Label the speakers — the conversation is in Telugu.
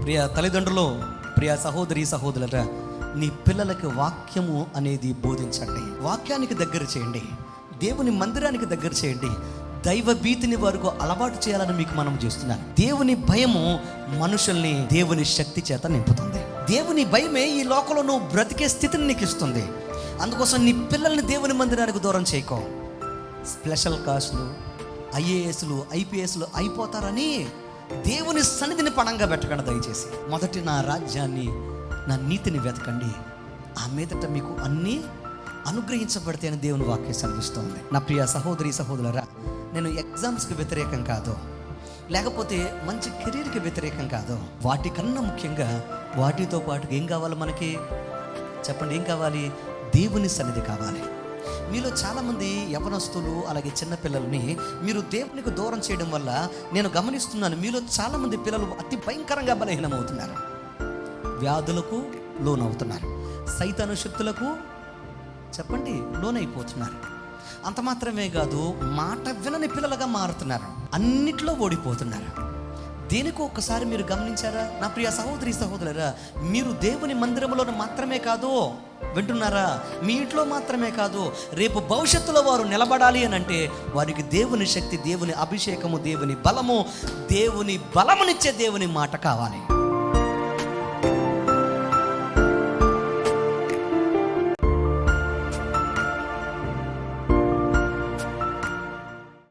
Speaker 1: ప్రియ తల్లిదండ్రులు, ప్రియ సహోదరి సహోదరులరా, నీ పిల్లలకి వాక్యము అనేది బోధించండి. వాక్యానికి దగ్గర చేయండి, దేవుని మందిరానికి దగ్గర చేయండి. దైవ భీతిని వరకు అలవాటు చేయాలని మీకు మనం చేస్తున్నాను. దేవుని భయము మనుషుల్ని దేవుని శక్తి చేత నింపుతుంది. దేవుని భయమే ఈ లోకంలో నువ్వు బ్రతికే స్థితిని నీకు ఇస్తుంది. అందుకోసం నీ పిల్లల్ని దేవుని మందిరానికి దూరం చేయకో. స్పెషల్ క్లాసులు, ఐఏఎస్లు, ఐపీఎస్లు అయిపోతారని దేవుని సన్నిధిని పణంగా పెట్టకండి. దయచేసి మొదటి నా రాజ్యాన్ని, నా నీతిని వెతకండి, ఆ మీదట మీకు అన్నీ అనుగ్రహించబడితే అని దేవుని వాక్యం సెలవిస్తోంది. నా ప్రియ సహోదరి సహోదరులారా, నేను ఎగ్జామ్స్కి వ్యతిరేకం కాదు, లేకపోతే మంచి కెరీర్కి వ్యతిరేకం కాదు. వాటికన్నా ముఖ్యంగా వాటితో పాటు ఏం కావాలి మనకి? చెప్పండి, ఏం కావాలి? దేవుని సన్నిధి కావాలి. మీలో చాలామంది యవనస్తులు, అలాగే చిన్నపిల్లల్ని మీరు దేవునికి దూరం చేయడం వల్ల నేను గమనిస్తున్నాను, మీలో చాలామంది పిల్లలు అతి భయంకరంగా బలహీనమవుతున్నారు. వ్యాధులకు లోనవుతున్నారు, సైతాను శక్తులకు చెప్పండి లోనైపోతున్నారు. అంత మాత్రమే కాదు, మాట వినని పిల్లలుగా మారుతున్నారు, అన్నిట్లో ఓడిపోతున్నారు. దేనికో ఒక్కసారి మీరు గమనించారా? నా ప్రియ సహోదరి సహోదరులారా, మీరు దేవుని మందిరంలో మాత్రమే కాదు, వింటున్నారా, మీ ఇంట్లో మాత్రమే కాదు, రేపు భవిష్యత్తులో వారు నిలబడాలి అని అంటే వారికి దేవుని శక్తి, దేవుని అభిషేకము, దేవుని బలము, దేవుని బలమునిచ్చే దేవుని మాట కావాలి.